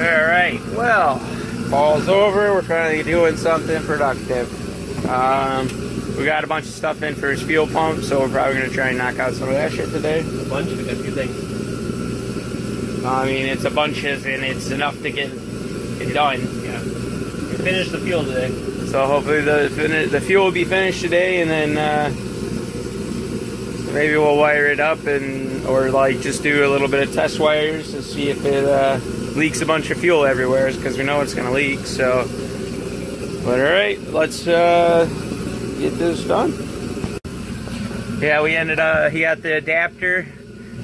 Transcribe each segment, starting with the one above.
Alright, well, fall's over. We're finally doing something productive. We got a bunch of stuff in for his fuel pump, so we're probably going to try and knock out some of that shit today. A bunch? We got a few things. I mean, it's a bunch and it's enough to get it done. Yeah. We finished the fuel today. So hopefully the fuel will be finished today, and then maybe we'll wire it up or like just do a little bit of test wires to see if it leaks a bunch of fuel everywhere, because we know it's going to leak. So, but alright, let's get this done. Yeah, we ended up, he got the adapter,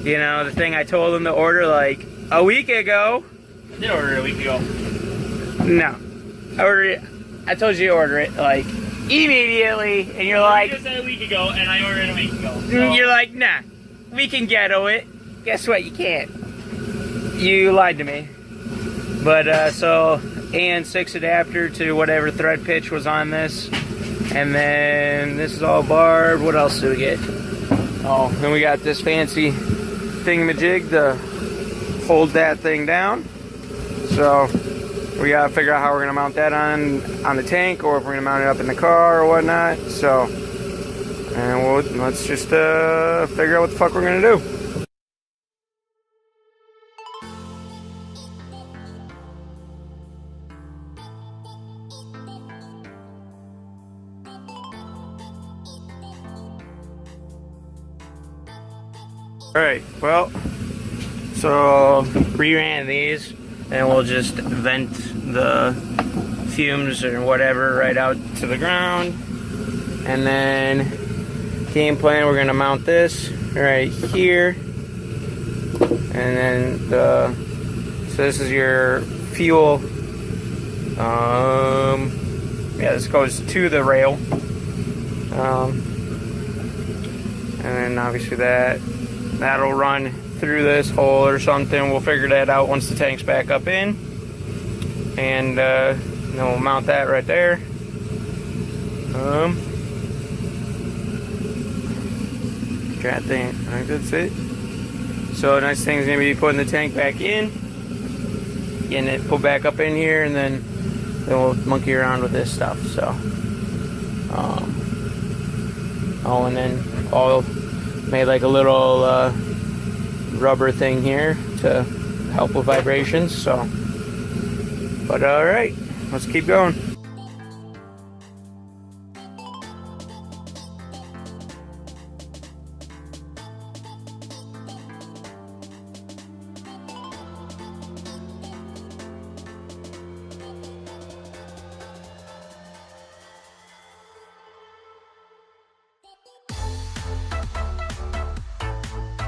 you know, the thing I told him to order like a week ago. I did order it a week ago. No, I told you to order it like immediately, and you're like, you said a week ago, and I ordered it a week ago. So. You're like, nah, we can ghetto it. Guess what? You can't. You lied to me. But so AN6 adapter to whatever thread pitch was on this, and then this is all barbed. What else do we get? Oh, then we got this fancy thingamajig to hold that thing down. So we gotta figure out how we're gonna mount that on the tank, or if we're gonna mount it up in the car or whatnot. So, and let's just figure out what the fuck we're gonna do. Alright, well, so re-ran these, and we'll just vent the fumes or whatever right out to the ground. And then, game plan, we're gonna mount this right here. And then so this is your fuel. Yeah, this goes to the rail. And then obviously that'll run through this hole or something. We'll figure that out once the tank's back up in. And then we'll mount that right there. Try to think. I think that's it. So next thing's gonna be putting the tank back in, getting it put back up in here, and then we'll monkey around with this stuff. So, oh, and then I'll made like a little rubber thing here to help with vibrations. So, but all right, let's keep going.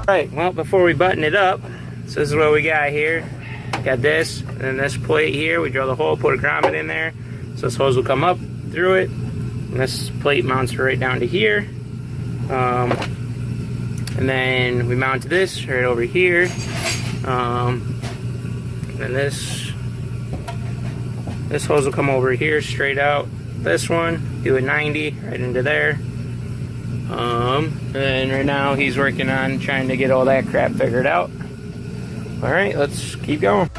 Alright, well, before we button it up, so this is what we got here. Got this, and then this plate here. We drill the hole, put a grommet in there, so this hose will come up through it. And this plate mounts right down to here. And then we mount this right over here. And then this hose will come over here, straight out. This one, do a 90 right into there. And right now he's working on trying to get all that crap figured out. Alright, let's keep going.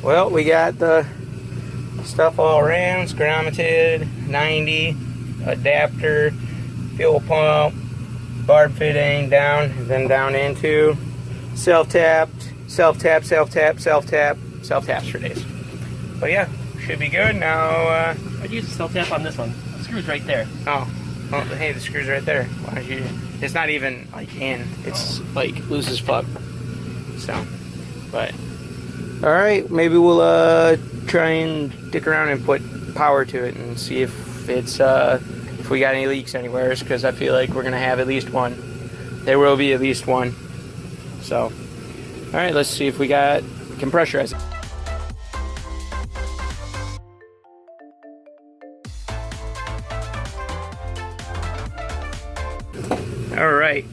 Well, we got the stuff all around, grommeted, 90, adapter, fuel pump, barb fitting down, and then down into self-tapped, self-tap, self-tap, self-tap, self-taps for days. But yeah, should be good. Now, I'd use the self-tap on this one. The screw's right there. Oh, hey, the screw's right there. Why don't you, it's not even like in, it's like loose as fuck. So, but alright, maybe we'll try and dick around and put power to it and see if it's if we got any leaks anywhere, because I feel like we're gonna have at least one. There will be at least one. So, alright, let's see if we can pressurize it. All right.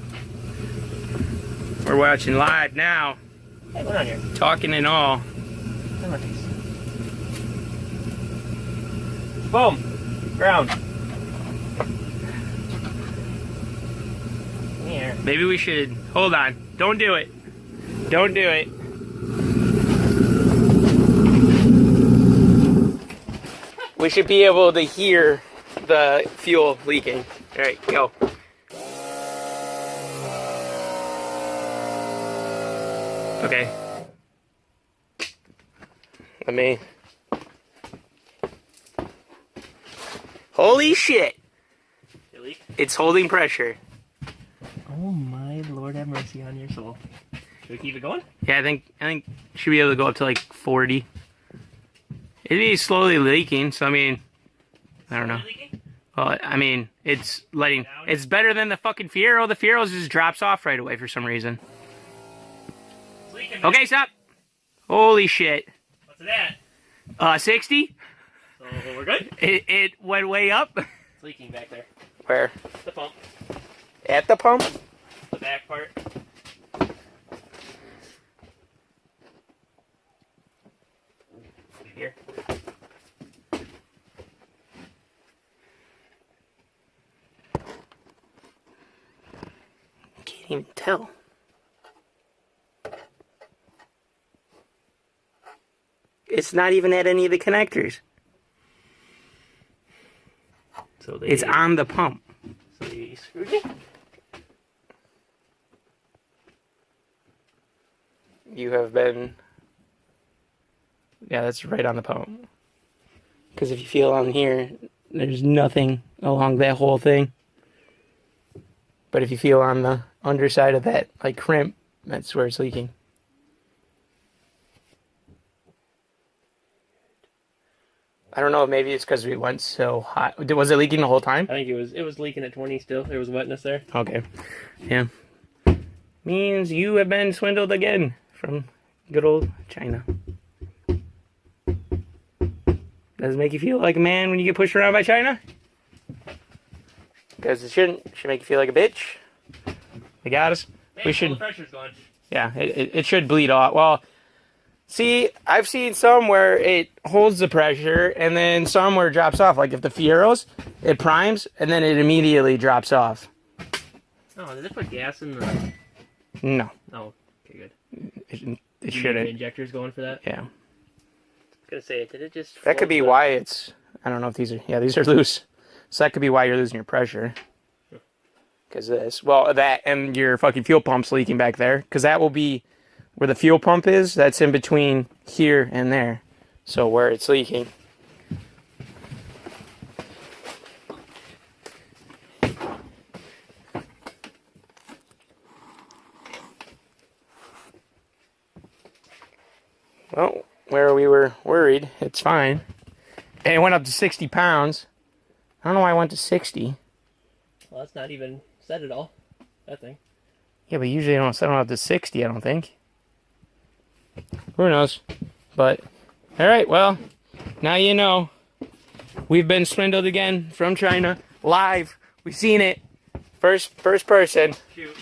We're watching live now. Hey, what's on here? Talking and all. Boom. Ground. Here. Maybe we should, hold on. Don't do it. Don't do it. We should be able to hear the fuel leaking. All right, go. Okay. Let me. Holy shit! It leak? It's holding pressure. Oh my Lord, have mercy on your soul. Should we keep it going? Yeah, I think should be able to go up to like 40. It'd be slowly leaking, so I mean, I don't know. Well, I mean, it's letting. It's better than the fucking Fiero. The Fiero just drops off right away for some reason. It's leaking, man. Okay, stop. Holy shit. What's it at? 60. So we're good? It went way up. It's leaking back there. Where? The pump. At the pump? The back part. Here. Can't even tell. It's not even at any of the connectors. So they, It's on the pump. So they screwed me? You have been... Yeah, that's right on the pump. Because if you feel on here, there's nothing along that whole thing. But if you feel on the underside of that, like, crimp, that's where it's leaking. I don't know, maybe it's because we went so hot. Was it leaking the whole time? I think it was leaking at 20 still. There was wetness there. Okay. Yeah. Means you have been swindled again from good old China. Does it make you feel like a man when you get pushed around by China? Because it shouldn't. It should make you feel like a bitch. They got us. Man, We should. the pressure's going. Yeah, it should bleed off. Well, see, I've seen some where it holds the pressure and then some where it drops off. Like if the Fieros, it primes and then it immediately drops off. Oh, did they put gas in the... No, Oh, okay, good. it You need shouldn't. injectors going for that? Yeah. I was gonna say, did it just... That could be why it's... I don't know if these are... Yeah, these are loose. So that could be why you're losing your pressure. Because this... Well, that and your fucking fuel pump's leaking back there. Because that will be... Where the fuel pump is, that's in between here and there. So where it's leaking. Well, where we were worried, it's fine. And it went up to 60 pounds. I don't know why I went to 60. Well, that's not even set at all. That thing. Yeah, but usually I don't set them up to 60, I don't think. Who knows? But, alright, well, now you know. We've been swindled again from China. Live. We've seen it. First person. Shoot.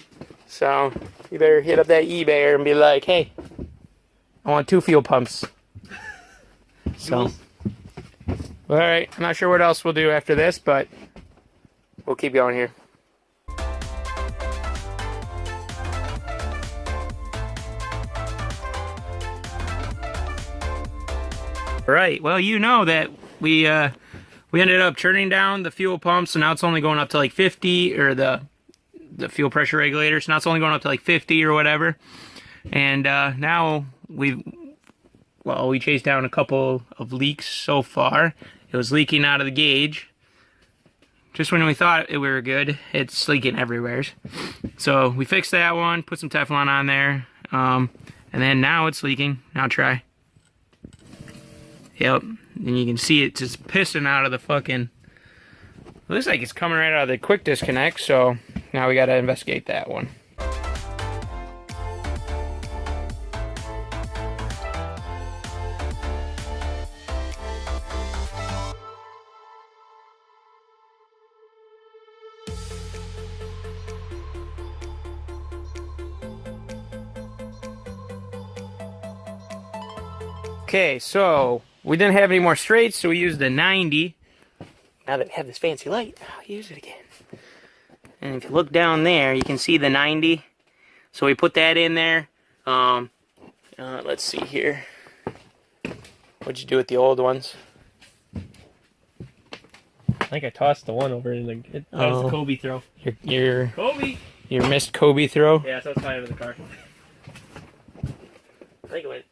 So, you better hit up that eBay and be like, hey, I want 2 fuel pumps. So, alright, I'm not sure what else we'll do after this, but we'll keep going here. Right, well, you know that we ended up turning down the fuel pumps, so now it's only going up to like 50, or the fuel pressure regulator, so now it's only going up to like 50 or whatever. And now we chased down a couple of leaks so far. It was leaking out of the gauge. Just when we thought we were good, it's leaking everywhere. So we fixed that one, put some Teflon on there, and then now it's leaking. Now try. Yep, and you can see it just pissing out of the fucking... It looks like it's coming right out of the quick disconnect, so now we gotta investigate that one. Okay, so we didn't have any more straights, so we used a 90. Now that we have this fancy light, I'll use it again. And if you look down there, you can see the 90. So we put that in there. Let's see here. What'd you do with the old ones? I think I tossed the one over and that was the Kobe throw. Your Kobe! your missed Kobe throw? Yeah, so it's fine under the car. I think it went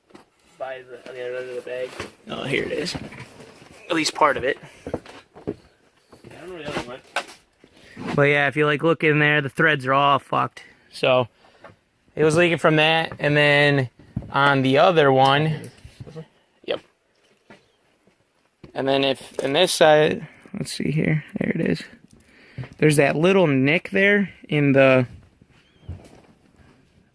by on the other end of the bag. Oh, here it is. At least part of it. Yeah, I don't know where the other one went. But yeah, if you like look in there, the threads are all fucked. So it was leaking from that, and then on the other one, yep. And then if in this side, let's see here, there it is. There's that little nick there in the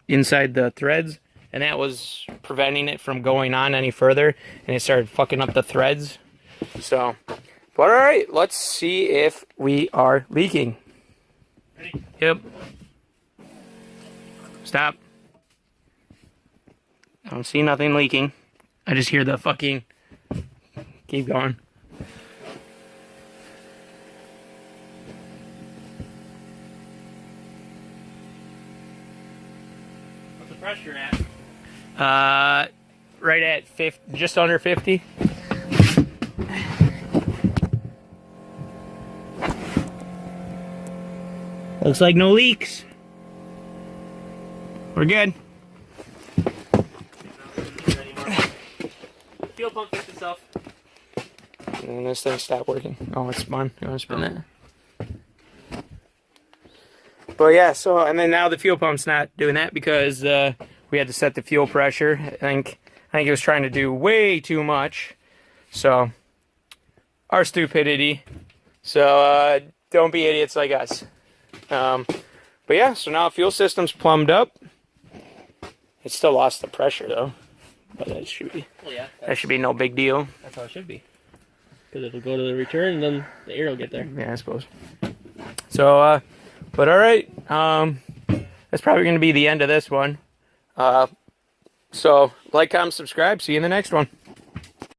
inside the threads, and that was preventing it from going on any further, and it started fucking up the threads. So, but all right, let's see if we are leaking. Ready? Yep. Stop. I don't see nothing leaking. I just hear the fucking... Keep going. What's the pressure at? Right at 50, just under 50. Looks like no leaks. We're good. Fuel pump fixed itself. And this thing stopped working. Oh, it's spun. You want to spin that? But yeah, so, and then now the fuel pump's not doing that because we had to set the fuel pressure. I think it was trying to do way too much. So, our stupidity. So, don't be idiots like us. But yeah, so now fuel system's plumbed up. It still lost the pressure though. But that should be, Well, yeah, that should be no big deal. that's how it should be. Because it'll go to the return and then the air will get there. Yeah, I suppose. So, but alright. That's probably going to be the end of this one. So, like, comment, subscribe. See you in the next one.